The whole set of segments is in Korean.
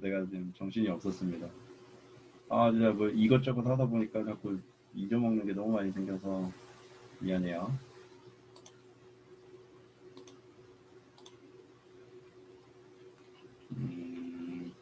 내가 지금 정신이 없었습니다. 아, 진짜 뭐 이것저것 하다 보니까 자꾸 잊어먹는 게 너무 많이 생겨서 미안해요. 음,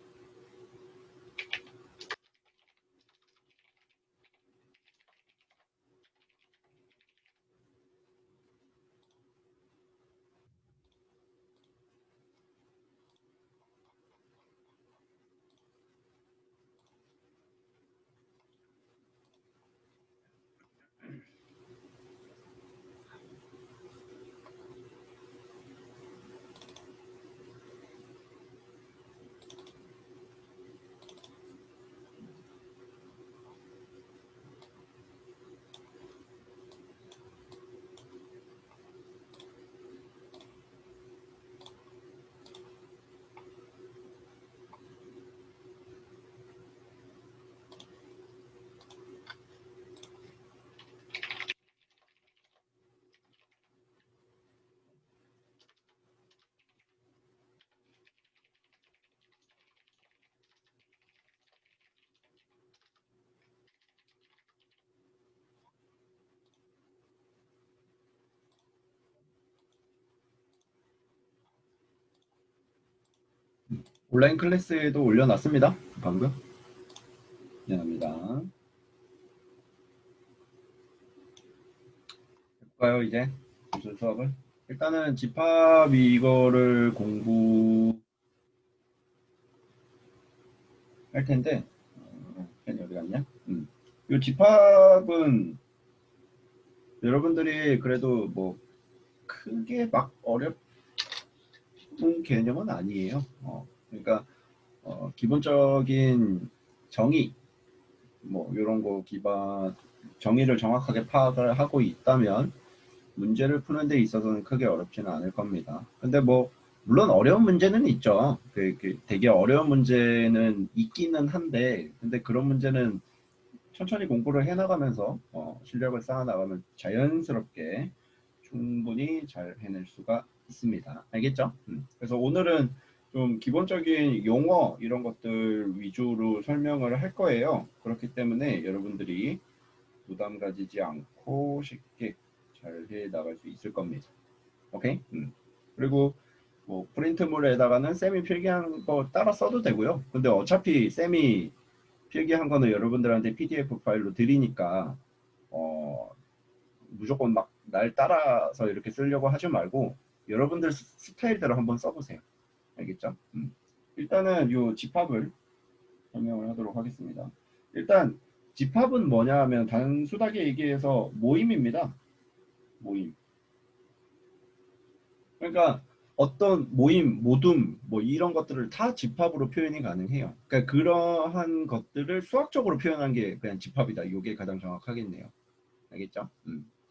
온라인 클래스에도 올려놨습니다. 방금. 미안합니다. 해볼까요, 이제? 무슨 수업을? 일단은 집합 이거를 공부할 텐데, 펜이 어디 갔냐? 이 집합은 여러분들이 그래도 뭐 크게 막 어렵은 개념은 아니에요. 그러니까 기본적인 정의, 뭐 이런 거 기반 정의를 정확하게 파악을 하고 있다면 문제를 푸는 데 있어서는 크게 어렵지는 않을 겁니다. 근데 뭐 물론 어려운 문제는 있죠. 되게 어려운 문제는 있기는 한데, 근데 그런 문제는 천천히 공부를 해나가면서 실력을 쌓아나가면 자연스럽게 충분히 잘 해낼 수가 있습니다. 알겠죠? 그래서 오늘은 좀 기본적인 용어 이런 것들 위주로 설명을 할 거예요. 그렇기 때문에 여러분들이 부담 가지지 않고 쉽게 잘 해 나갈 수 있을 겁니다. 오케이? 그리고 뭐 프린트물에다가는 쌤이 필기한 거 따라 써도 되고요. 근데 어차피 쌤이 필기한 거는 여러분들한테 PDF 파일로 드리니까 어, 무조건 막 날 따라서 이렇게 쓰려고 하지 말고 여러분들 스타일대로 한번 써보세요. 알겠죠? 일단은 요 집합을 설명을 하도록 하겠습니다. 일단 집합은 뭐냐 하면 단순하게 얘기해서 모임입니다. 모임. 그러니까 어떤 모임, 모둠, 뭐 이런 것들을 다 집합으로 표현이 가능해요. 그러니까 그러한 것들을 수학적으로 표현한 게 그냥 집합이다. 이게 가장 정확하겠네요. 알겠죠?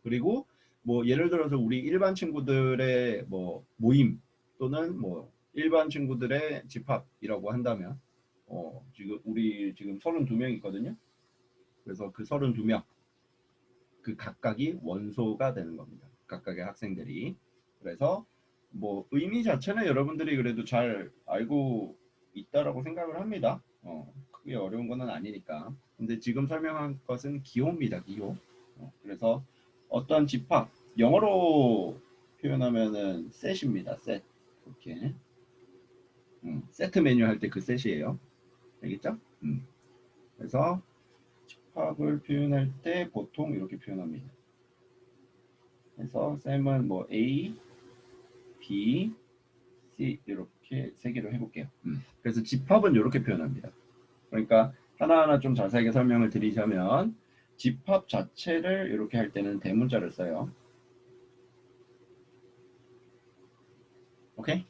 그리고 뭐 예를 들어서 우리 일반 친구들의 뭐 모임 또는 뭐 일반 친구들의 집합이라고 한다면 지금 우리 지금 32명 있거든요. 그래서 그 32명 그 각각이 원소가 되는 겁니다. 각각의 학생들이. 그래서 뭐 의미 자체는 여러분들이 그래도 잘 알고 있다라고 생각을 합니다. 크게 어려운 거는 아니니까. 근데 지금 설명한 것은 기호입니다. 기호. 그래서 어떤 집합, 영어로 표현하면은 셋입니다. 셋. 이렇게. 세트 메뉴 할 때 그 셋이에요. 알겠죠? 그래서 집합을 표현할 때 보통 이렇게 표현합니다. 그래서 쌤은 뭐 A, B, C 이렇게 세 개로 해볼게요. 그래서 집합은 이렇게 표현합니다. 그러니까 하나하나 좀 자세하게 설명을 드리자면 집합 자체를 이렇게 할 때는 대문자를 써요. 오케이?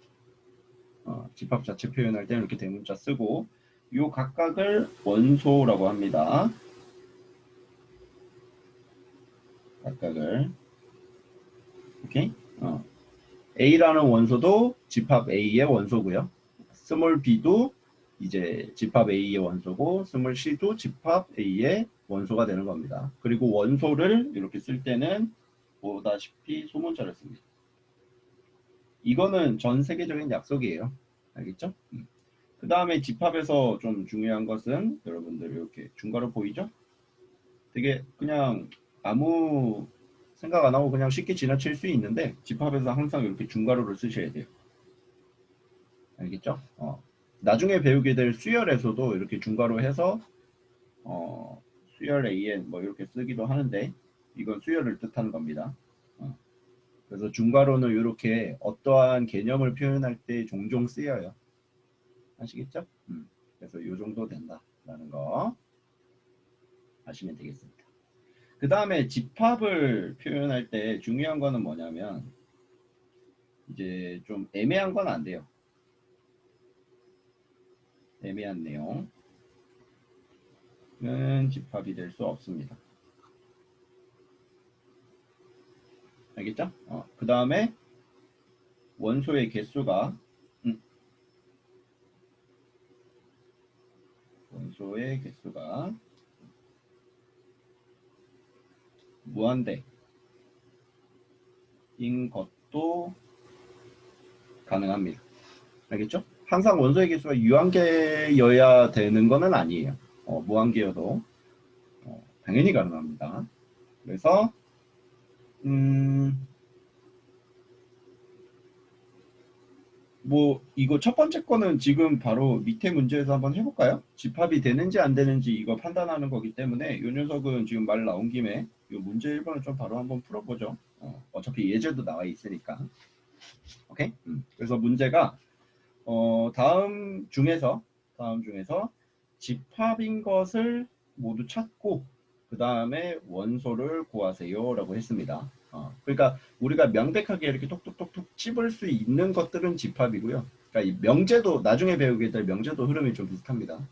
집합 자체 표현할 때는 이렇게 대문자 쓰고 이 각각을 원소라고 합니다. 각각을 오케이? A라는 원소도 집합 A의 원소고요. 스몰 b도 이제 집합 A의 원소고 스몰 c도 집합 A의 원소가 되는 겁니다. 그리고 원소를 이렇게 쓸 때는 보다시피 소문자를 씁니다. 이거는 전 세계적인 약속이에요. 알겠죠? 그 다음에 집합에서 좀 중요한 것은 여러분들 이렇게 중괄호 보이죠? 되게 그냥 아무 생각 안 하고 그냥 쉽게 지나칠 수 있는데 집합에서 항상 이렇게 중괄호를 쓰셔야 돼요. 알겠죠? 나중에 배우게 될 수열에서도 이렇게 중괄호 해서 수열 AN 뭐 이렇게 쓰기도 하는데 이건 수열을 뜻하는 겁니다. 그래서 중괄호는 이렇게 어떠한 개념을 표현할 때 종종 쓰여요. 아시겠죠? 그래서 이 정도 된다라는 거 아시면 되겠습니다. 그 다음에 집합을 표현할 때 중요한 거는 뭐냐면 이제 좀 애매한 건 안 돼요. 애매한 내용은 집합이 될 수 없습니다. 알겠죠? 그 다음에 원소의 개수가 원소의 개수가 무한대인 것도 가능합니다. 알겠죠? 항상 원소의 개수가 유한계여야 되는 것은 아니에요. 무한계여도 당연히 가능합니다. 그래서 뭐 이거 첫 번째 거는 지금 바로 밑에 문제에서 한번 해볼까요? 집합이 되는지 안 되는지 이거 판단하는 거기 때문에 이 녀석은 지금 말 나온 김에 이 문제 1번을 좀 바로 한번 풀어보죠. 어차피 예제도 나와 있으니까. 오케이? 그래서 문제가 다음 중에서 집합인 것을 모두 찾고 그 다음에 원소를 구하세요 라고 했습니다. 그러니까 우리가 명백하게 이렇게 톡톡톡톡 찝을 수 있는 것들은 집합이고요. 그러니까 이 명제도 나중에 배우게 될 명제도 흐름이 좀 비슷합니다.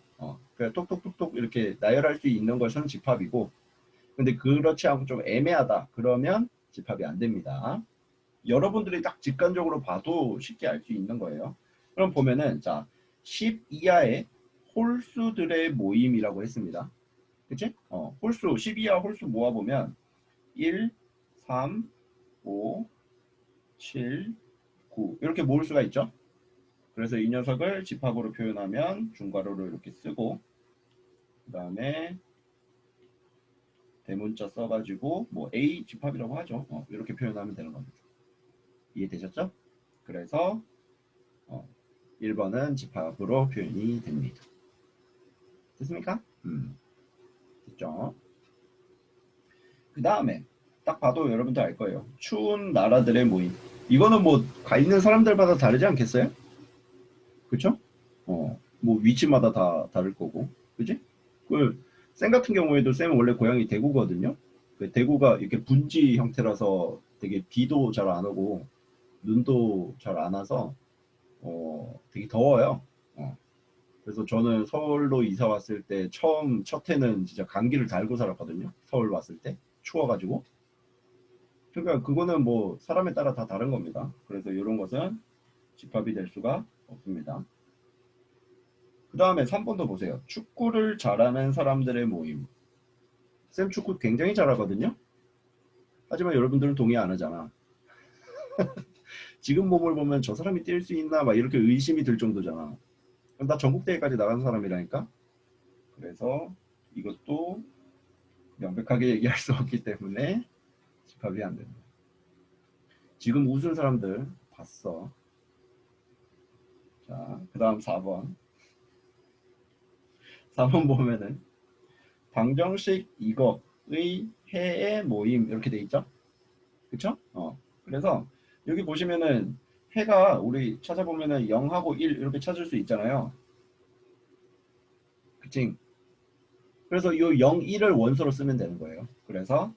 그러니까 톡톡톡톡 이렇게 나열할 수 있는 것은 집합이고 근데 그렇지 않고 좀 애매하다 그러면 집합이 안 됩니다. 여러분들이 딱 직관적으로 봐도 쉽게 알 수 있는 거예요. 그럼 보면은 자 10 이하의 홀수들의 모임이라고 했습니다. 그치? 홀수 10 이하 홀수 모아보면 1, 3, 5, 7, 9 이렇게 모을 수가 있죠. 그래서 이 녀석을 집합으로 표현하면 중괄호를 이렇게 쓰고 그 다음에 대문자 써가지고 뭐 A 집합이라고 하죠. 이렇게 표현하면 되는 겁니다. 이해되셨죠? 그래서 1번은 집합으로 표현이 됩니다. 됐습니까? 됐죠? 그 다음에 딱 봐도 여러분들 알 거예요. 추운 나라들의 모임. 이거는 뭐 가 있는 사람들마다 다르지 않겠어요? 그쵸? 뭐 위치마다 다 다를 거고. 그지? 쌤 같은 경우에도 쌤은 원래 고향이 대구거든요. 대구가 이렇게 분지 형태라서 되게 비도 잘 안 오고 눈도 잘 안 와서 되게 더워요. 그래서 저는 서울로 이사 왔을 때 첫 해는 진짜 감기를 달고 살았거든요. 서울 왔을 때 추워가지고. 그러니까 그거는 뭐 사람에 따라 다 다른 겁니다. 그래서 이런 것은 집합이 될 수가 없습니다. 그 다음에 3번도 보세요. 축구를 잘하는 사람들의 모임. 쌤 축구 굉장히 잘하거든요. 하지만 여러분들은 동의 안 하잖아. 지금 몸을 보면 저 사람이 뛸 수 있나 막 이렇게 의심이 들 정도잖아. 나 전국대회까지 나간 사람이라니까. 그래서 이것도 명백하게 얘기할 수 없기 때문에 집합이 안 된다. 지금 웃은 사람들 봤어. 자, 그 다음 4번. 4번 보면은 방정식 이거의 해의 모임 이렇게 돼 있죠? 그쵸? 그래서 여기 보시면은 해가 우리 찾아보면은 0하고 1 이렇게 찾을 수 있잖아요. 그치? 그래서 요 0, 1을 원소로 쓰면 되는 거예요. 그래서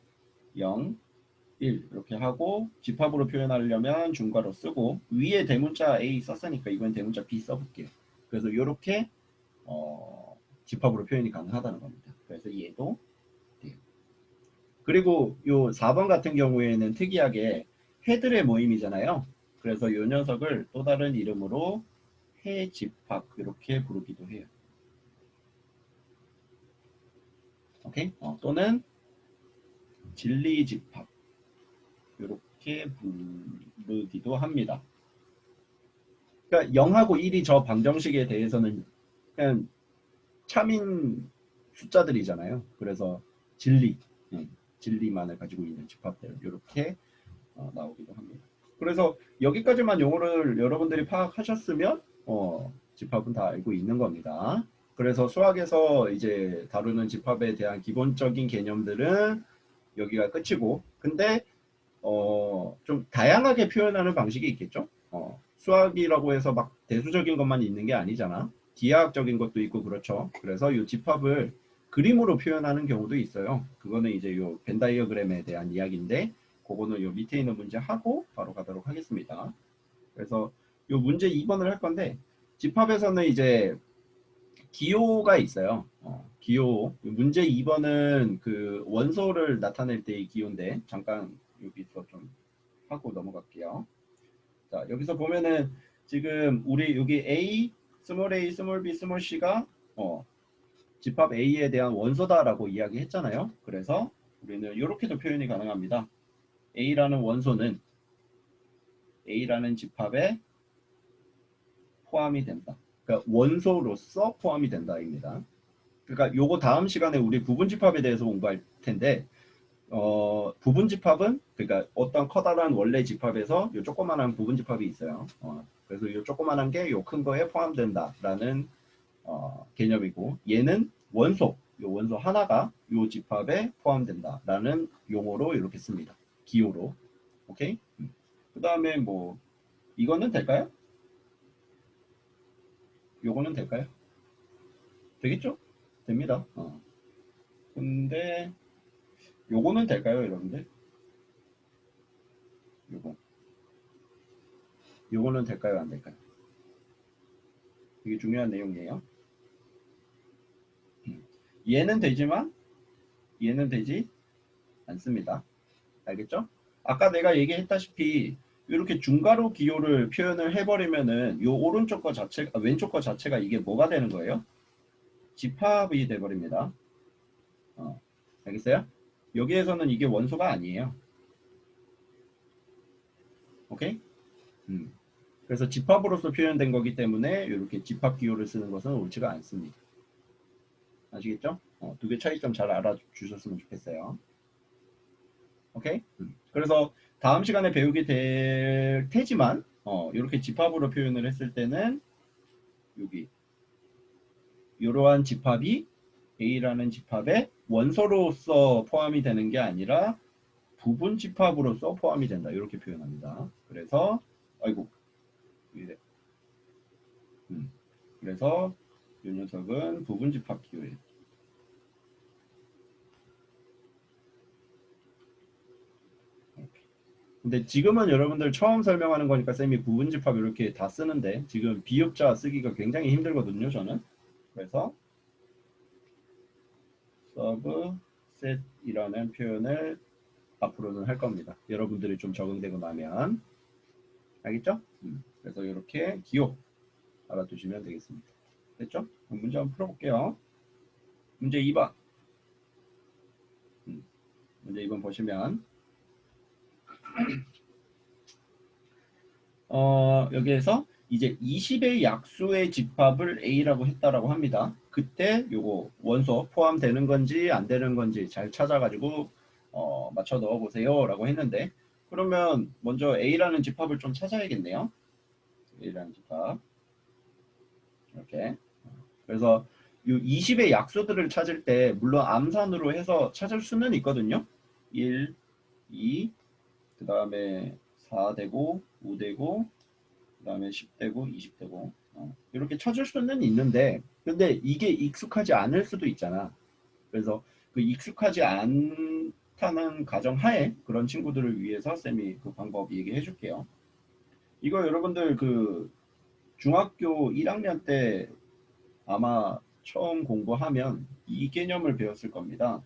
0, 1 이렇게 하고 집합으로 표현하려면 중괄호 쓰고 위에 대문자 A 썼으니까 이번 대문자 B 써볼게요. 그래서 이렇게 집합으로 표현이 가능하다는 겁니다. 그래서 얘도 돼요. 그리고 요 4번 같은 경우에는 특이하게 해들의 모임이잖아요. 그래서 요 녀석을 또 다른 이름으로 해집합 이렇게 부르기도 해요. 오케이? 또는 진리집합 이렇게 부르기도 합니다. 그러니까 0하고 1이 저 방정식에 대해서는 그냥 참인 숫자들이잖아요. 그래서 진리, 진리만을 가지고 있는 집합들 이렇게 나오기도 합니다. 그래서 여기까지만 용어를 여러분들이 파악하셨으면 집합은 다 알고 있는 겁니다. 그래서 수학에서 이제 다루는 집합에 대한 기본적인 개념들은 여기가 끝이고, 근데 좀 다양하게 표현하는 방식이 있겠죠. 수학이라고 해서 막 대수적인 것만 있는 게 아니잖아. 기하학적인 것도 있고 그렇죠. 그래서 이 집합을 그림으로 표현하는 경우도 있어요. 그거는 이제 요 벤 다이어그램에 대한 이야기인데, 그거는 요 밑에 있는 문제 하고 바로 가도록 하겠습니다. 그래서 요 문제 2번을 할 건데, 집합에서는 이제 기호가 있어요. 기호. 문제 2번은 그 원소를 나타낼 때의 기호인데, 잠깐 여기서 좀 하고 넘어갈게요. 자, 여기서 보면은 지금 우리 여기 a, 스몰 b, 스몰 c가 집합 A에 대한 원소다라고 이야기했잖아요. 그래서 우리는 이렇게도 표현이 가능합니다. A라는 원소는 A라는 집합에 포함이 된다. 그러니까 원소로서 포함이 된다입니다. 그러니까 요거 다음 시간에 우리 부분집합에 대해서 공부할 텐데, 부분집합은 그러니까 어떤 커다란 원래 집합에서 요 조그만한 부분집합이 있어요. 그래서 요 조그만한 게 요 큰 거에 포함된다라는 개념이고, 얘는 원소, 요 원소 하나가 요 집합에 포함된다라는 용어로 이렇게 씁니다. 기호로. 오케이? 그 다음에 뭐 이거는 될까요? 요거는 될까요? 되겠죠? 됩니다. 근데 요거는 될까요, 여러분들? 요거. 요거는 될까요, 안 될까요? 이게 중요한 내용이에요. 얘는 되지만 얘는 되지 않습니다. 알겠죠? 아까 내가 얘기했다시피 이렇게 중괄호 기호를 표현을 해버리면은 요 오른쪽 거 자체가 왼쪽 거 자체가 이게 뭐가 되는 거예요? 집합이 돼버립니다. 알겠어요? 여기에서는 이게 원소가 아니에요. 오케이? 음. 그래서 집합으로서 표현된 거기 때문에 이렇게 집합 기호를 쓰는 것은 옳지가 않습니다. 아시겠죠? 두 개 차이점 잘 알아주셨으면 좋겠어요. 오케이? 그래서 다음 시간에 배우게 될 테지만 이렇게 집합으로 표현을 했을 때는 여기 이러한 집합이 A라는 집합의 원소로서 포함이 되는 게 아니라 부분 집합으로서 포함이 된다. 이렇게 표현합니다. 그래서 아이고 이래. 그래서 이 녀석은 부분 집합 기호예요. 근데 지금은 여러분들 처음 설명하는 거니까 쌤이 부분 집합 이렇게 다 쓰는데 지금 비읍자 쓰기가 굉장히 힘들거든요, 저는. 그래서 subset이라는 표현을 앞으로는 할 겁니다. 여러분들이 좀 적응되고 나면. 알겠죠? 그래서 이렇게 기호 알아두시면 되겠습니다. 됐죠? 그럼 문제 한번 풀어볼게요. 문제 2번. 문제 2번 보시면 여기에서 이제 20의 약수의 집합을 A라고 했다라고 합니다. 그때 요거 원소 포함되는 건지 안 되는 건지 잘 찾아가지고 맞춰 넣어 보세요 라고 했는데, 그러면 먼저 A라는 집합을 좀 찾아야겠네요. A라는 집합 이렇게. 그래서 이 20의 약수들을 찾을 때 물론 암산으로 해서 찾을 수는 있거든요. 1, 2, 그 다음에 4 되고 5 되고 그 다음에 10 되고 20 되고 이렇게 찾을 수는 있는데, 근데 이게 익숙하지 않을 수도 있잖아. 그래서 그 익숙하지 않다는 가정하에 그런 친구들을 위해서 쌤이 그 방법 얘기해 줄게요. 이거 여러분들 그 중학교 1학년 때 아마 처음 공부하면 이 개념을 배웠을 겁니다.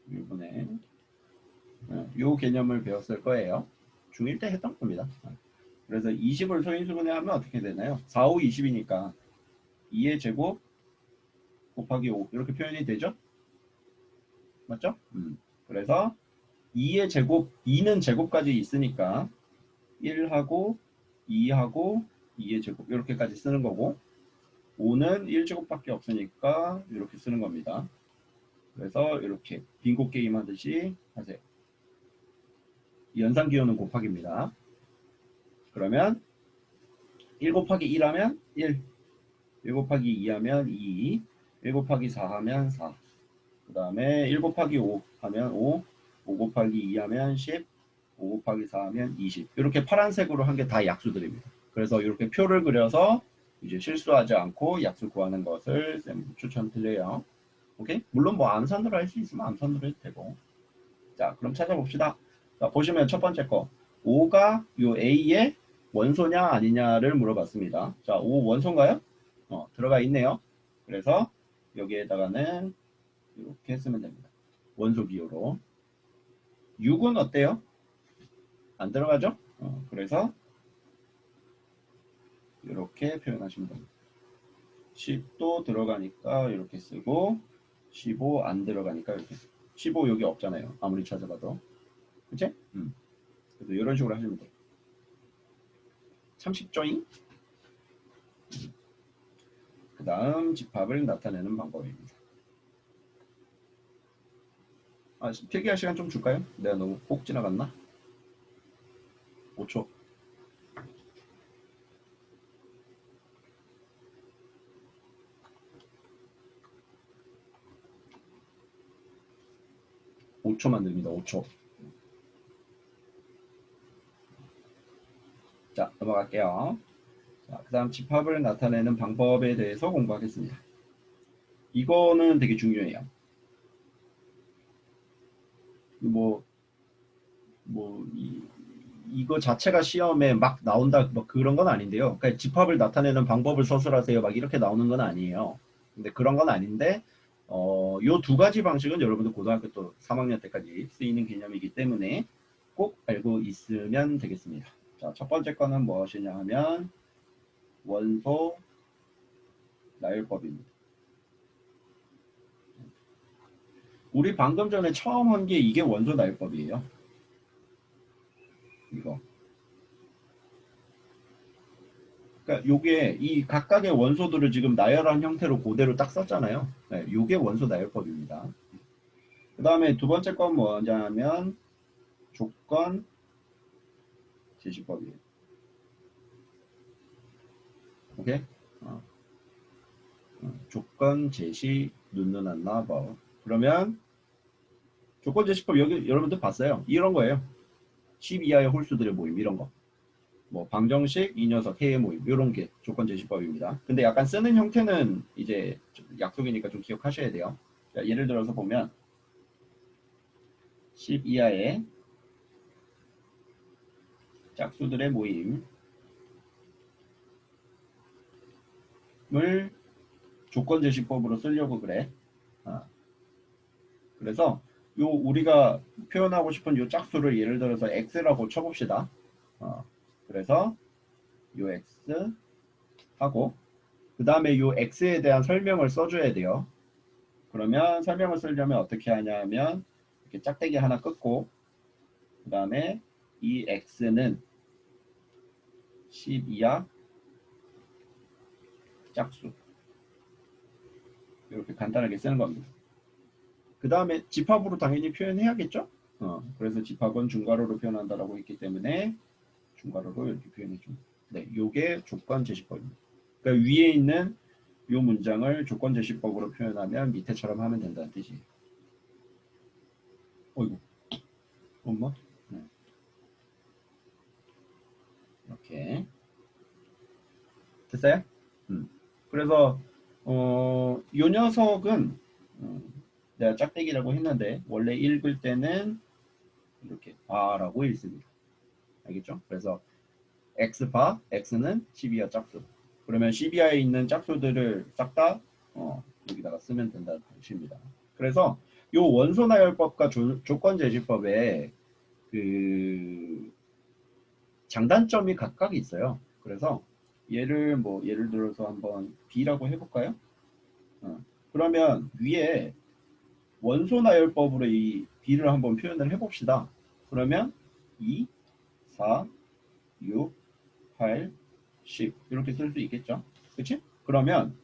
이번에 이 개념을 배웠을 거예요. 중1 때 했던 겁니다. 그래서 20을 소인수분해 하면 어떻게 되나요? 4, 5, 20이니까 2의 제곱 곱하기 5 이렇게 표현이 되죠? 맞죠? 그래서 2의 제곱, 2는 제곱까지 있으니까 1하고 2하고 2의 제곱 이렇게까지 쓰는 거고 5는 1제곱밖에 없으니까 이렇게 쓰는 겁니다. 그래서 이렇게 빙고 게임 하듯이 하세요. 연산기호는 곱하기입니다. 그러면 1 곱하기 1 하면 1, 1 곱하기 2 하면 2, 1 곱하기 4 하면 4, 그 다음에 1 곱하기 5 하면 5, 5 곱하기 2 하면 10, 5 곱하기 4 하면 20. 이렇게 파란색으로 한 게 다 약수들입니다. 그래서 이렇게 표를 그려서 이제 실수하지 않고 약수 구하는 것을 쌤 추천드려요. 오케이? 물론 뭐 암산으로 할 수 있으면 암산으로 해도 되고. 자, 그럼 찾아봅시다. 자, 보시면 첫 번째 거 5가 요 A의 원소냐 아니냐를 물어봤습니다. 자, 5 원소인가요? 들어가 있네요. 그래서 여기에다가는 이렇게 쓰면 됩니다. 원소 기호로. 6은 어때요? 안 들어가죠? 그래서 이렇게 표현하시면 됩니다. 10도 들어가니까 이렇게 쓰고 15 안 들어가니까 이렇게 15 여기 없잖아요. 아무리 찾아봐도. 그치? 그래서 이런 식으로 하시면 돼요. 참 쉽죠잉? 그 다음 집합을 나타내는 방법입니다. 필기할 시간 좀 줄까요? 내가 너무 꼭 지나갔나? 5초. 5초만 드립니다. 5초. 자, 넘어갈게요. 자, 그 다음 집합을 나타내는 방법에 대해서 공부하겠습니다. 이거는 되게 중요해요. 뭐, 이거 자체가 시험에 막 나온다, 뭐 그런 건 아닌데요. 그러니까 집합을 나타내는 방법을 서술하세요. 막 이렇게 나오는 건 아니에요. 근데 그런 건 아닌데, 요 두 가지 방식은 여러분들 고등학교 또 3학년 때까지 쓰이는 개념이기 때문에 꼭 알고 있으면 되겠습니다. 자, 첫 번째 거는 무엇이냐 하면, 원소 나열법입니다. 우리 방금 전에 처음 한 게 이게 원소 나열법이에요. 이거. 그러니까 요게 이 각각의 원소들을 지금 나열한 형태로 그대로 딱 썼잖아요. 네, 요게 원소 나열법입니다. 그 다음에 두 번째 건 뭐냐면 조건 제시법이에요. 오케이? 어, 조건 제시 눈누난나 법. 그러면 조건 제시법 여기 여러분들 봤어요. 이런 거예요. 10 이하의 홀수들의 모임 이런 거. 뭐 방정식, 이 녀석, 해의 모임 이런 게 조건 제시법입니다. 근데 약간 쓰는 형태는 이제 약속이니까 좀 기억하셔야 돼요. 자, 예를 들어서 보면 10 이하의 짝수들의 모임을 조건 제시법으로 쓰려고 그래. 그래서 요 우리가 표현하고 싶은 요 짝수를 예를 들어서 x라고 쳐봅시다. 그래서 요 x 하고 그 다음에 요 x에 대한 설명을 써줘야 돼요. 그러면 설명을 쓰려면 어떻게 하냐면 이렇게 짝대기 하나 끊고 그 다음에 이 x는 10 이하 짝수 이렇게 간단하게 쓰는 겁니다. 그 다음에 집합으로 당연히 표현해야겠죠? 그래서 집합은 중괄호로 표현한다라고 했기 때문에 중괄호로 이렇게 표현해 줍니다. 네, 요게 조건 제시법입니다. 그러니까 위에 있는 요 문장을 조건 제시법으로 표현하면 밑에처럼 하면 된다는 뜻이에요. 어이구, 엄마? 네. 이렇게 됐어요? 그래서 요 녀석은 내가 짝대기라고 했는데 원래 읽을 때는 이렇게 바라고 읽습니다. 알겠죠? 그래서 x바, x는 12하 짝수. 그러면 12하에 있는 짝수들을 싹 다 여기다가 쓰면 된다는 뜻입니다. 그래서 요 원소 나열법과 조건 제시법에 그 장단점이 각각 있어요. 그래서 예를 들어서 한번 B라고 해볼까요? 그러면 위에 원소 나열법으로 이 B를 한번 표현을 해봅시다. 그러면 2, 4, 6, 8, 10 이렇게 쓸 수 있겠죠. 그치? 그러면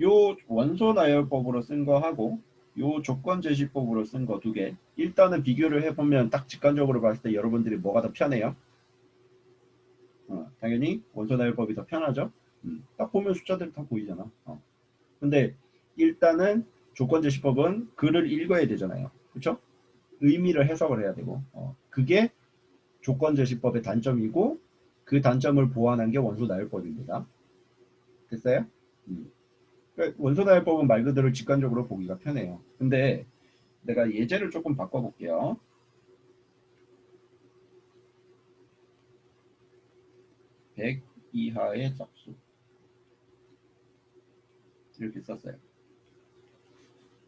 요 원소 나열법으로 쓴 거하고 요 조건 제시법으로 쓴 거 두 개 일단은 비교를 해보면 딱 직관적으로 봤을 때 여러분들이 뭐가 더 편해요? 당연히 원소 나열법이 더 편하죠. 딱 보면 숫자들이 다 보이잖아. 근데 일단은 조건 제시법은 글을 읽어야 되잖아요. 그렇죠? 의미를 해석을 해야 되고 그게 조건 제시법의 단점이고 그 단점을 보완한 게 원소 나열법입니다. 됐어요? 그러니까 원소 나열법은 말 그대로 직관적으로 보기가 편해요. 근데 내가 예제를 조금 바꿔볼게요. 100 이하의 짝수 이렇게 썼어요.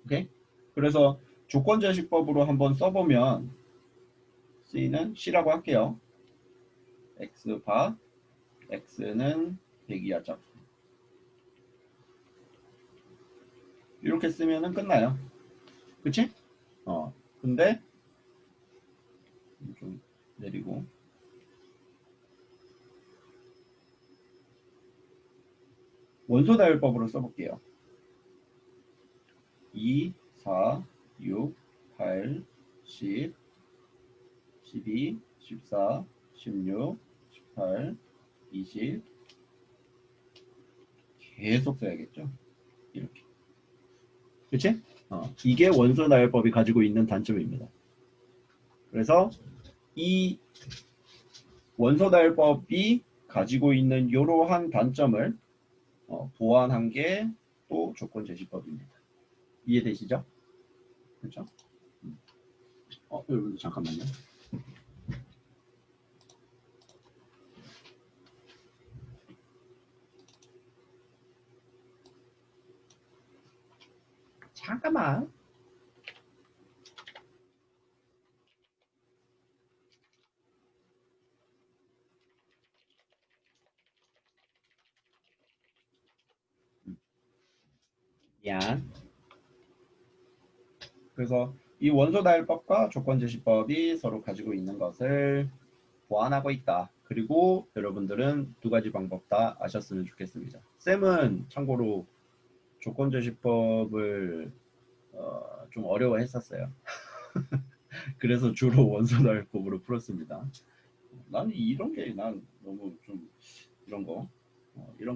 오케이? 그래서 조건 제시법으로 한번 써보면 C는 C라고 할게요. X바 X는 100 이하 짝수 이렇게 쓰면은 끝나요. 그치? 근데 좀 내리고 원소 다율법으로 써볼게요. 2, 4, 6, 8, 10, 12, 14, 16, 18, 20 계속 써야겠죠. 이렇게. 그치? 이게 원소 나열법이 가지고 있는 단점입니다. 그래서 이 원소 나열법이 가지고 있는 이러한 단점을 보완한 게 또 조건 제시법입니다. 이해되시죠? 그렇죠? 여러분 잠깐만요. 잠깐만. 미안. 그래서 이 원소 다율법과 조건 제시법이 서로 가지고 있는 것을 보완하고 있다. 그리고 여러분들은 두 가지 방법 다 아셨으면 좋겠습니다. 쌤은 참고로 조건 제시법을 좀 어려워했었어요. 그래서 주로 원소 다율법으로 풀었습니다. 나는 이런 게 난 너무 좀 이런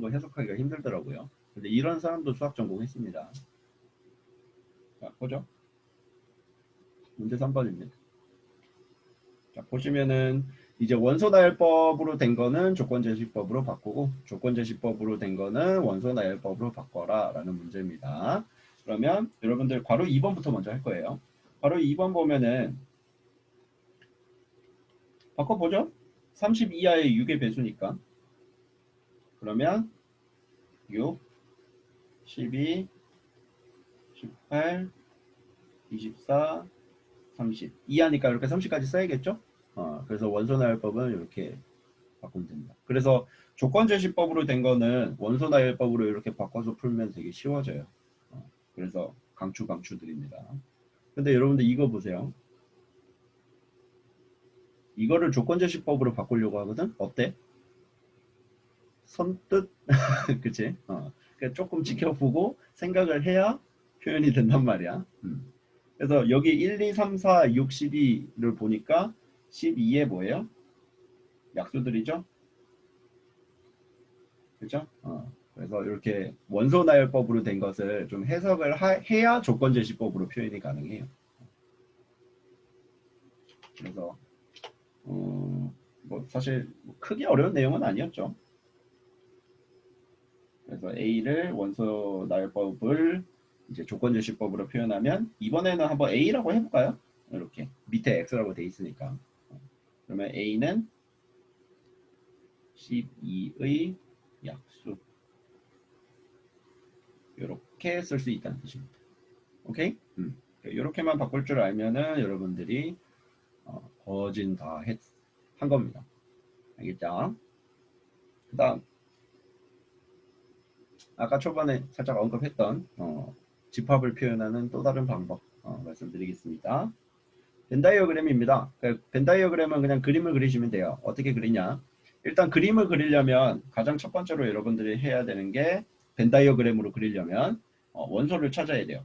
거 해석하기가 힘들더라고요. 근데 이런 사람도 수학 전공했습니다. 자, 보죠. 문제 3번입니다. 자, 보시면은 이제 원소 나열법으로 된 거는 조건 제시법으로 바꾸고 조건 제시법으로 된 거는 원소 나열법으로 바꿔라 라는 문제입니다. 그러면 여러분들 괄호 2번부터 먼저 할 거예요. 괄호 2번 보면은 바꿔보죠. 30 이하의 6의 배수니까 그러면 6, 12, 18, 24, 30 이하니까 이렇게 30까지 써야겠죠? 그래서 원소 나열법은 이렇게 바꾸면 됩니다. 그래서 조건 제시법으로 된 거는 원소 나열법으로 이렇게 바꿔서 풀면 되게 쉬워져요. 그래서 강추 드립니다. 근데 여러분들 이거 보세요. 이거를 조건 제시법으로 바꾸려고 하거든? 어때? 선뜻 그치? 그러니까 조금 지켜보고 생각을 해야 표현이 된단 말이야. 그래서 여기 1, 2, 3, 4, 6, 12를 보니까 12에 뭐예요? 약수들이죠? 그죠? 그래서 이렇게 원소 나열법으로 된 것을 좀 해석을 해야 조건 제시법으로 표현이 가능해요. 그래서 뭐 사실 크게 어려운 내용은 아니었죠. 그래서 A를 원소 나열법을 이제 조건 제시법으로 표현하면 이번에는 한번 A라고 해볼까요? 이렇게 밑에 X라고 돼 있으니까 그러면 A는 12의 약수 이렇게 쓸 수 있다는 뜻입니다. 오케이? 이렇게만 바꿀 줄 알면은 여러분들이 거진 다 한 겁니다. 알겠죠? 그 다음 아까 초반에 살짝 언급했던 집합을 표현하는 또 다른 방법 말씀드리겠습니다. 벤 다이어그램입니다. 벤 다이어그램은 그냥 그림을 그리시면 돼요. 어떻게 그리냐? 일단 그림을 그리려면 가장 첫 번째로 여러분들이 해야 되는 게 벤 다이어그램으로 그리려면 원소를 찾아야 돼요.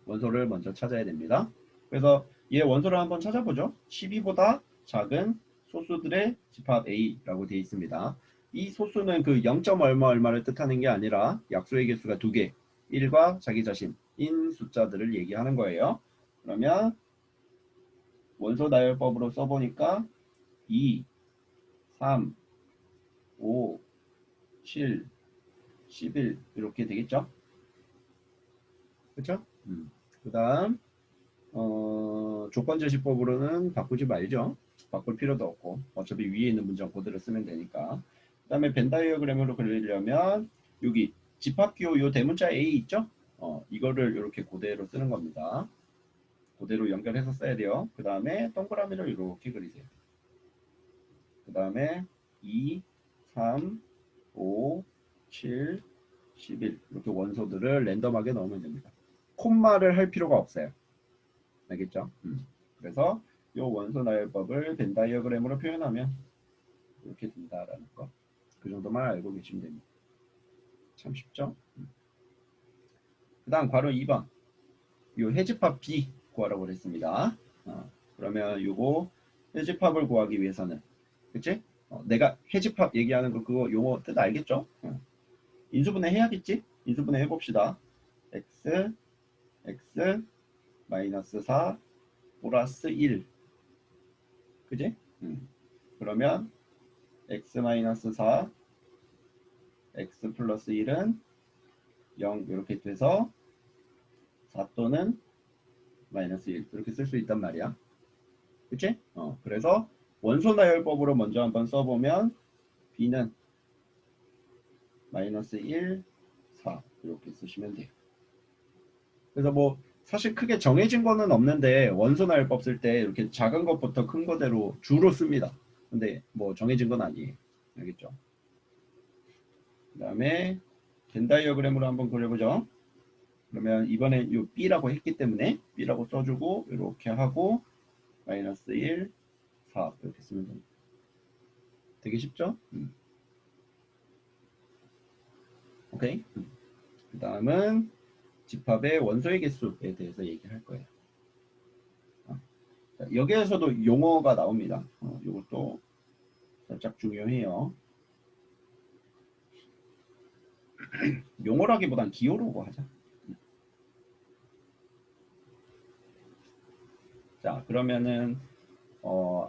원소를 먼저 찾아야 됩니다. 그래서 얘 원소를 한번 찾아보죠. 12보다 작은 소수들의 집합 A라고 되어 있습니다. 이 소수는 그 0. 얼마 얼마를 뜻하는 게 아니라 약수의 개수가 2개, 1과 자기 자신인 숫자들을 얘기하는 거예요. 그러면 원소 나열법으로 써보니까 2, 3, 5, 7, 11 이렇게 되겠죠. 그렇죠? 그 다음 조건제시법으로는 바꾸지 말죠. 바꿀 필요도 없고 어차피 위에 있는 문장 그대로 쓰면 되니까. 그 다음에 벤 다이어그램으로 그리려면 여기 집합기호 요 대문자 A 있죠? 이거를 이렇게 그대로 쓰는 겁니다. 그대로 연결해서 써야 돼요. 그 다음에 동그라미를 이렇게 그리세요. 그 다음에 2, 3, 5, 7, 11 이렇게 원소들을 랜덤하게 넣으면 됩니다. 콤마를 할 필요가 없어요. 알겠죠? 그래서 이 원소 나열법을 벤 다이어그램으로 표현하면 이렇게 된다라는 거. 그 정도만 알고 계시면 됩니다. 참 쉽죠? 그 다음 괄호 2번. 이 해집합 B 구하라고 그랬습니다. 그러면 요거 해집합을 구하기 위해서는 그치? 내가 해집합 얘기하는 거 그거 용어 뜻 알겠죠? 인수분해 해야겠지? 인수분해 해봅시다. x x 마이너스 4 플러스 1 그지? 그러면 x 마이너스 4 x 플러스 1은 0 이렇게 돼서 4 또는 마이너스 1 이렇게 쓸 수 있단 말이야. 그치? 그래서 원소 나열법으로 먼저 한번 써보면 b는 마이너스 1, 4 이렇게 쓰시면 돼요. 그래서 뭐 사실 크게 정해진 거는 없는데 원소 나열법 쓸 때 이렇게 작은 것부터 큰 거대로 주로 씁니다. 근데 뭐 정해진 건 아니에요. 알겠죠? 그 다음에 벤 다이어그램으로 한번 그려보죠. 그러면 이번엔 요 B라고 했기 때문에 B라고 써주고 이렇게 하고 마이너스 1, 4 이렇게 쓰면 됩니다. 되게 쉽죠? 오케이. 그 다음은 집합의 원소의 개수에 대해서 얘기할 거예요. 자, 여기에서도 용어가 나옵니다. 이것도 살짝 중요해요. 용어라기보단 기호라고 하자. 자, 그러면은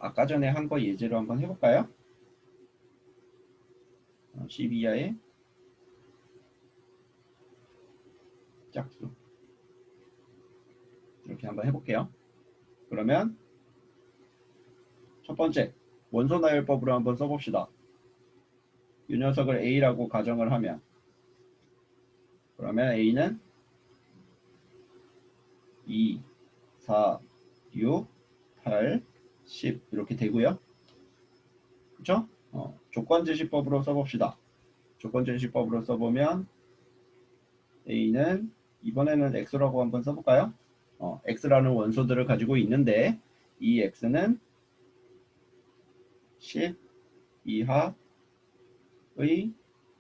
아까 전에 한 거 예제로 한번 해볼까요? 10 이하의 짝수 이렇게 한번 해볼게요. 그러면 첫 번째 원소 나열법으로 한번 써봅시다. 이 녀석을 A라고 가정을 하면 그러면 A는 2, 4, 6, 8, 10 이렇게 되고요. 그쵸? 조건제시법으로 써봅시다. 조건제시법으로 써보면 A는 이번에는 X라고 한번 써볼까요? X라는 원소들을 가지고 있는데 이 X는 10 이하의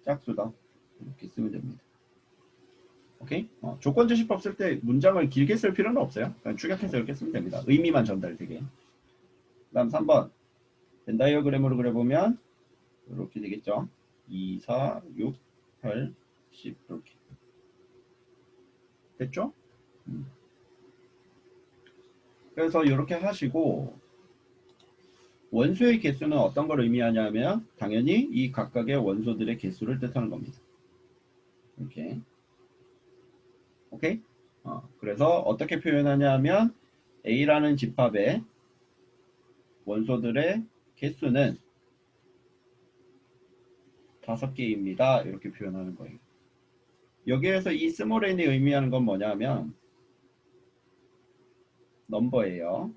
짝수다. 이렇게 쓰면 됩니다. 오케이? 조건제시법 쓸 때 문장을 길게 쓸 필요는 없어요. 그냥 축약해서 이렇게 쓰면 됩니다. 의미만 전달되게. 그 다음 3번 벤 다이어그램으로 그려보면 이렇게 되겠죠. 2, 4, 6, 8, 10 이렇게 됐죠? 그래서 이렇게 하시고 원소의 개수는 어떤 걸 의미하냐면 당연히 이 각각의 원소들의 개수를 뜻하는 겁니다. 이렇게 오케이? 그래서 어떻게 표현하냐면 A라는 집합의 원소들의 개수는 5개입니다. 이렇게 표현하는 거예요. 여기에서 이 스몰 n이 의미하는 건 뭐냐면 넘버예요.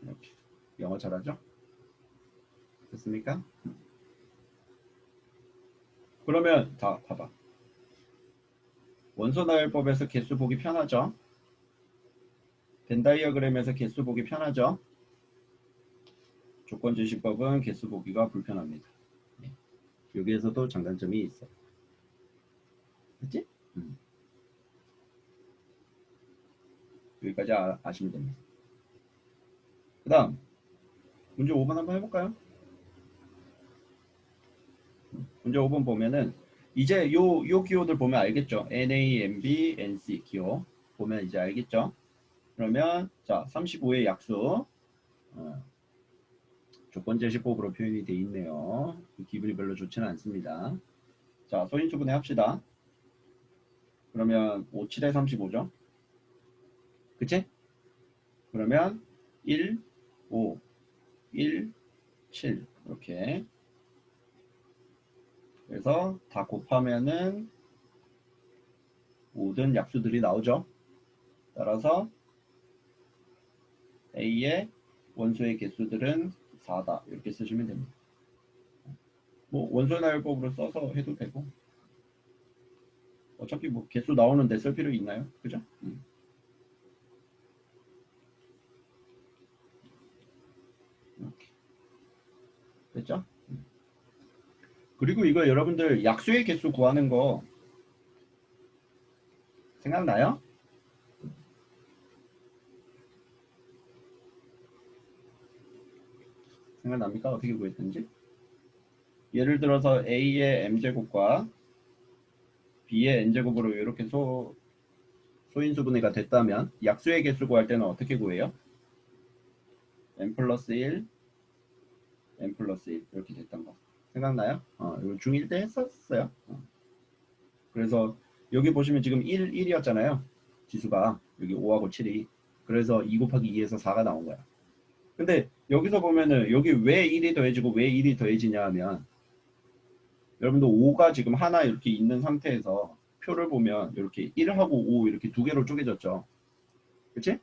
이렇게. 영어 잘하죠? 됐습니까? 그러면 다 봐봐. 원소 나열법에서 개수 보기 편하죠? 벤 다이어그램에서 개수 보기 편하죠. 조건 제시법은 개수 보기가 불편합니다. 네. 여기에서도 장단점이 있어. 그치? 여기까지 아시면 됩니다. 그 다음 문제 5번 한번 해볼까요? 문제 5번 보면은 이제 요 기호들 보면 알겠죠? NA, NB, NC 기호 보면 이제 알겠죠? 그러면 자 35의 약수 조건 제시법으로 표현이 되어 있네요. 기분이 별로 좋지는 않습니다. 자 소인수분해 합시다. 그러면 5, 7에 35죠? 그치? 그러면 1, 5, 1, 7 이렇게 그래서 다 곱하면은 모든 약수들이 나오죠. 따라서 A의 원소의 개수들은 4다 이렇게 쓰시면 됩니다. 뭐 원소의 나열법으로 써서 해도 되고 어차피 뭐 개수 나오는데 쓸 필요 있나요? 그죠? 이렇게 됐죠? 그리고 이거 여러분들 약수의 개수 구하는 거 생각나요? 생각납니까? 어떻게 구했는지? 예를 들어서 A의 M제곱과 B의 N제곱으로 이렇게 소인수분해가 됐다면 약수의 개수 구할 때는 어떻게 구해요? M 플러스 1, M 플러스 1 이렇게 됐던 거 생각나요? 이거 중1 때 했었어요. 그래서 여기 보시면 지금 1, 1이었잖아요. 지수가 여기 5하고 7이 그래서 2 곱하기 2에서 4가 나온 거야. 근데 여기서 보면은 여기 왜 1이 더해지고 왜 1이 더해지냐 하면 여러분들 5가 지금 하나 이렇게 있는 상태에서 표를 보면 이렇게 1하고 5 이렇게 두 개로 쪼개졌죠. 그치?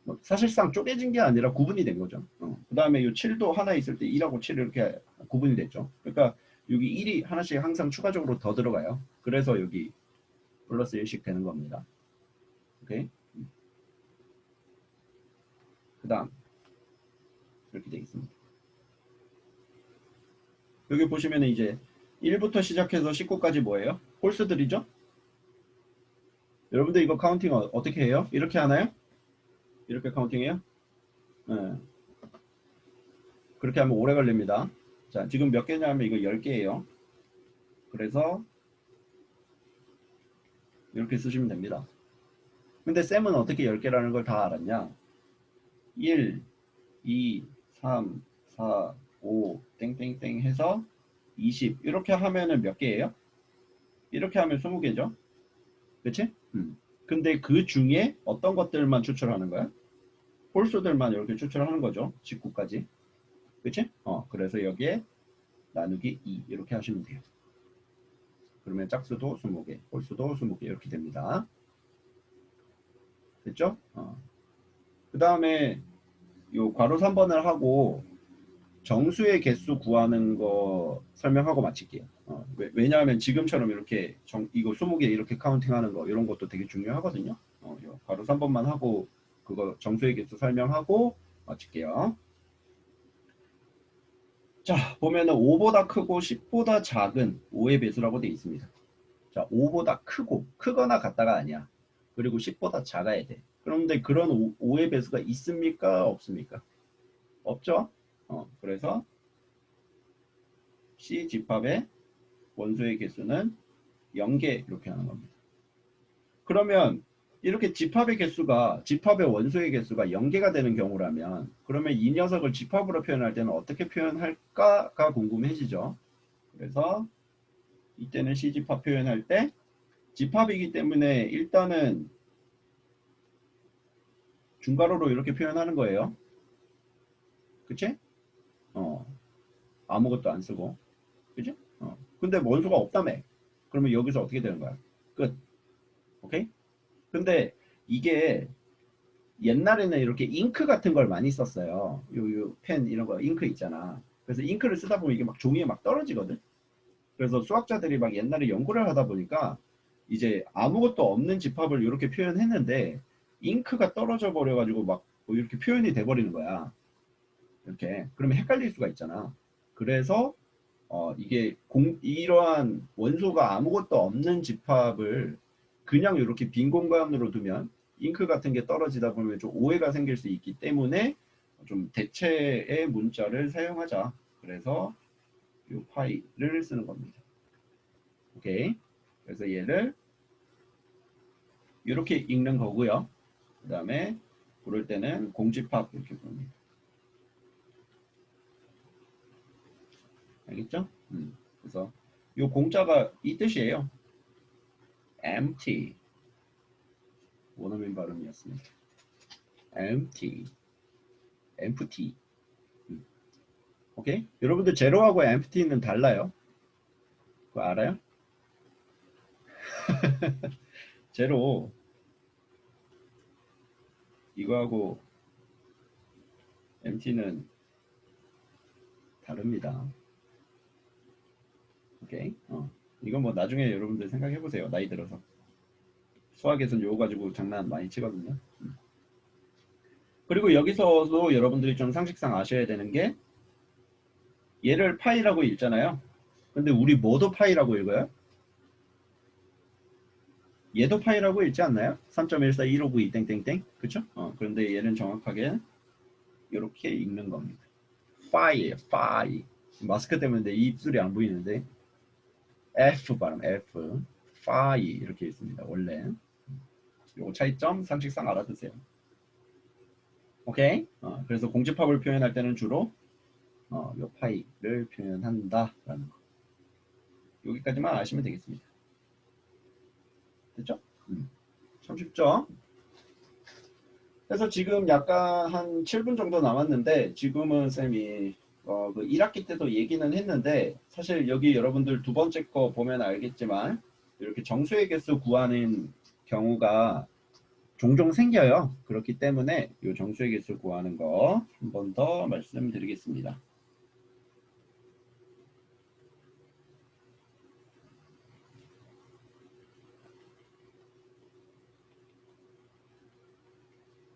뭐 사실상 쪼개진 게 아니라 구분이 된 거죠. 그 다음에 이 7도 하나 있을 때 1하고 7 이렇게 구분이 됐죠. 그러니까 여기 1이 하나씩 항상 추가적으로 더 들어가요. 그래서 여기 플러스 1씩 되는 겁니다. 오케이? 그 다음 이렇게 되어 있습니다. 여기 보시면 이제 1부터 시작해서 19까지 뭐예요? 홀수들이죠? 여러분들 이거 카운팅 어떻게 해요? 이렇게 하나요? 이렇게 카운팅해요? 네. 그렇게 하면 오래 걸립니다. 자, 지금 몇 개냐면 이거 10개예요. 그래서 이렇게 쓰시면 됩니다. 근데 쌤은 어떻게 10개라는 걸 다 알았냐? 1, 2, 3, 4, 5, 땡땡땡 해서 20 이렇게 하면은 몇 개예요? 이렇게 하면 20개죠. 그치? 근데 그 중에 어떤 것들만 추출하는 거야? 홀수들만 이렇게 추출하는 거죠. 19까지. 그치? 그래서 여기에 나누기 2 이렇게 하시면 돼요. 그러면 짝수도 20개, 홀수도 20개 이렇게 됩니다. 됐죠? 그 다음에 요 괄호 3번을 하고 정수의 개수 구하는 거 설명하고 마칠게요. 왜냐하면 지금처럼 이렇게 이거 20개 이렇게 카운팅하는 거 이런 것도 되게 중요하거든요. 요 괄호 3번만 하고 그거 정수의 개수 설명하고 마칠게요. 자, 보면은 5보다 크고 10보다 작은 5의 배수라고 되어 있습니다. 자, 5보다 크거나 같다가 아니야. 그리고 10보다 작아야 돼. 그런데 그런 5의 배수가 있습니까? 없습니까? 없죠? 그래서 C 집합의 원소의 개수는 0개 이렇게 하는 겁니다. 그러면 이렇게 집합의 원소의 개수가 0개가 되는 경우라면 그러면 이 녀석을 집합으로 표현할 때는 어떻게 표현할까가 궁금해지죠. 그래서 이때는 C집합 표현할 때 집합이기 때문에 일단은 중괄호로 이렇게 표현하는 거예요. 그치? 아무것도 안 쓰고. 그치? 근데 원소가 없다며. 그러면 여기서 어떻게 되는 거야? 끝. 오케이? 근데 이게 옛날에는 이렇게 잉크 같은 걸 많이 썼어요. 요 펜 이런 거 잉크 있잖아. 그래서 잉크를 쓰다 보면 이게 막 종이에 막 떨어지거든. 그래서 수학자들이 막 옛날에 연구를 하다 보니까 이제 아무것도 없는 집합을 이렇게 표현했는데 잉크가 떨어져 버려가지고 막뭐 이렇게 표현이 돼버리는 거야. 이렇게. 그러면 헷갈릴 수가 있잖아. 그래서 이게 이러한 원소가 아무것도 없는 집합을 그냥 이렇게 빈 공간으로 두면 잉크 같은 게 떨어지다 보면 좀 오해가 생길 수 있기 때문에 좀 대체의 문자를 사용하자. 그래서 이 파이를 쓰는 겁니다. 오케이. 그래서 얘를 이렇게 읽는 거고요. 그 다음에 부를 때는 공집합 이렇게 부릅니다. 알겠죠? 그래서 이 공자가 이 뜻이에요. empty. 원어민 발음이었습니다. empty. empty. 오케이? 여러분들 제로하고 empty는 달라요. 그거 알아요? 제로 이거하고 empty는 다릅니다. 오케이? 이건 뭐 나중에 여러분들 생각해 보세요. 나이 들어서. 수학에서는 요거 가지고 장난 많이 치거든요. 그리고 여기서도 여러분들이 좀 상식상 아셔야 되는 게 얘를 파이라고 읽잖아요. 근데 우리 뭐도 파이라고 읽어요? 얘도 파이라고 읽지 않나요? 3.14259 땡땡땡 그쵸? 그런데 얘는 정확하게 이렇게 읽는 겁니다. 파이예요. 파이. 마스크 때문에 내 입술이 안 보이는데 F 발음 F 파이 이렇게 있습니다. 원래 요거 차이점 상식상 알아두세요. 오케이? 그래서 공집합을 표현할 때는 주로 요 파이를 표현한다라는 거. 여기까지만 아시면 되겠습니다. 됐죠? 참 쉽죠? 그래서 지금 약간 한 7분 정도 남았는데 지금은 쌤이 그 1학기 때도 얘기는 했는데 사실 여기 여러분들 두 번째 거 보면 알겠지만 이렇게 정수의 개수 구하는 경우가 종종 생겨요. 그렇기 때문에 이 정수의 개수 구하는 거 한 번 더 말씀드리겠습니다.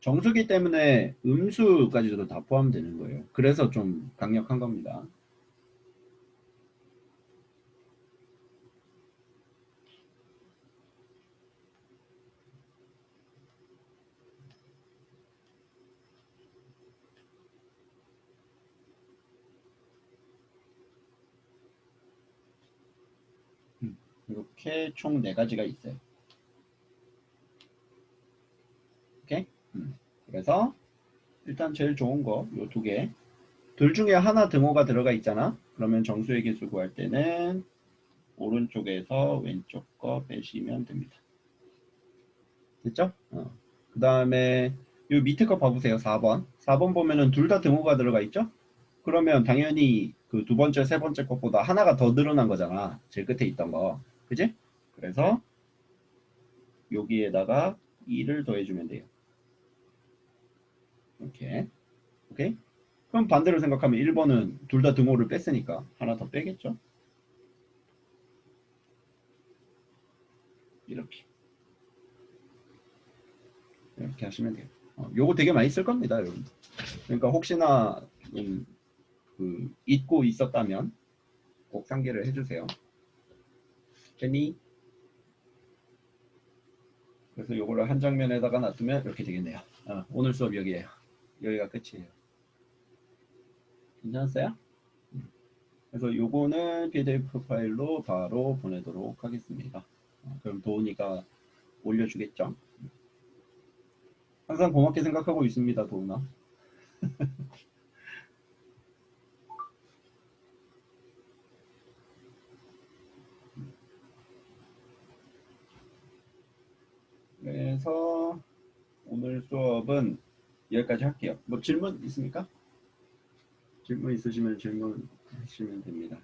정수기 때문에 음수까지도 다 포함되는 거예요. 그래서 좀 강력한 겁니다. 이렇게 총 4가지가 있어요. 오케이? 그래서 일단 제일 좋은 거 요 2개. 둘 중에 하나 등호가 들어가 있잖아. 그러면 정수의 개수 구할 때는 오른쪽에서 왼쪽 거 빼시면 됩니다. 됐죠? 그 다음에 요 밑에 거 봐보세요. 4번. 4번 보면은 둘 다 등호가 들어가 있죠? 그러면 당연히 그 두 번째, 세 번째 것보다 하나가 더 늘어난 거잖아. 제일 끝에 있던 거. 그지? 그래서 여기에다가 2를 더해주면 돼요. 이렇게. 오케이? 그럼 반대로 생각하면 1번은 둘 다 등호를 뺐으니까 하나 더 빼겠죠? 이렇게. 이렇게 하시면 돼요. 요거 되게 많이 쓸 겁니다, 여러분. 그러니까 혹시나 잊고 있었다면 꼭 상기를 해주세요. 됐니? 그래서 요거를 한 장면에다가 놔두면 이렇게 되겠네요. 오늘 수업 여기에요. 여기가 끝이에요. 괜찮았어요? 그래서 요거는 PDF 파일로 바로 보내도록 하겠습니다. 그럼 도훈이가 올려주겠죠? 항상 고맙게 생각하고 있습니다, 도훈아. 그래서 오늘 수업은 여기까지 할게요. 뭐 질문 있습니까? 질문 있으시면 질문 하시면 됩니다.